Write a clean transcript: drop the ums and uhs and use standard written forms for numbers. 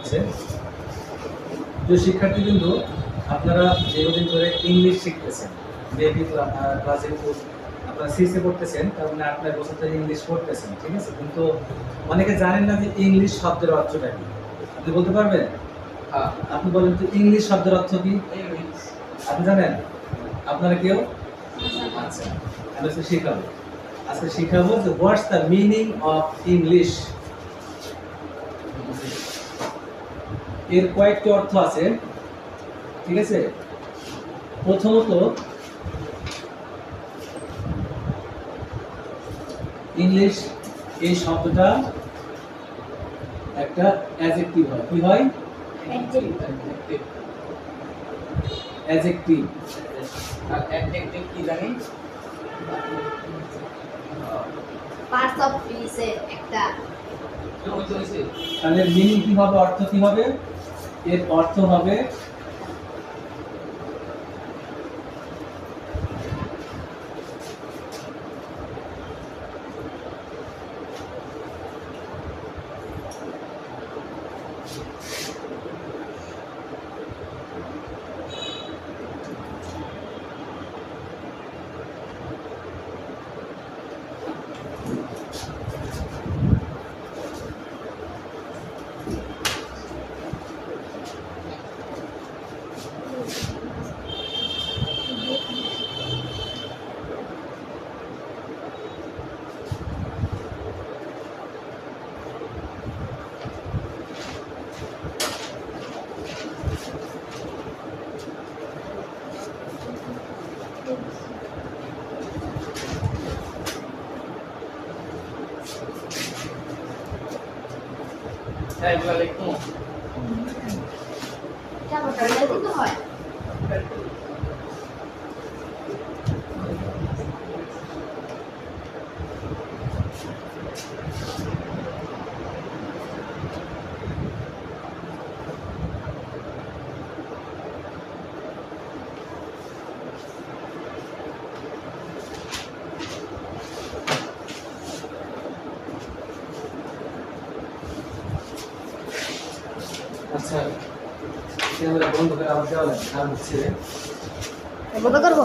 আছে যে শিক্ষার্থীবৃন্দ আপনারা দীর্ঘদিন ধরে ইংলিশ শিখতেছেন, যেহেতু ক্লাস আপনারা সিক্সে পড়তেছেন, তার মানে 8-9 বছর ধরে ইংলিশ পড়তেছেন, ঠিক আছে। কিন্তু অনেকে জানেন না যে ইংলিশ শব্দের অর্থটা কি। আপনি বলতে পারবেন? আপনি বলেন তো ইংলিশ শব্দের অর্থ কি? আপনি জানেন? আপনারা কেউ? আচ্ছা, আমি আজকে শিখাবো। আজকে শিখাবো যে what's the meaning of English. এর কয়েকটি অর্থ আছে, ঠিক আছে। প্রথমত ইংলিশ এই শব্দটা একটা অ্যাডজেক্টিভ হয়। কি হয়? অ্যাডজেক্টিভ। আর অ্যাডজেক্টিভ কি জানি? পার্টস অফ স্পিচের একটা। তাহলে মিনিং কি হবে, অর্থ কি হবে? এর অর্থ হবে এগুলা লিখবো। কেমন টাইপের কিন্তু হয়? আচ্ছা, ক্যামেরা বন্ধ করে আবার দেওয়া লাগে, আর হচ্ছে বন্ধ করবো?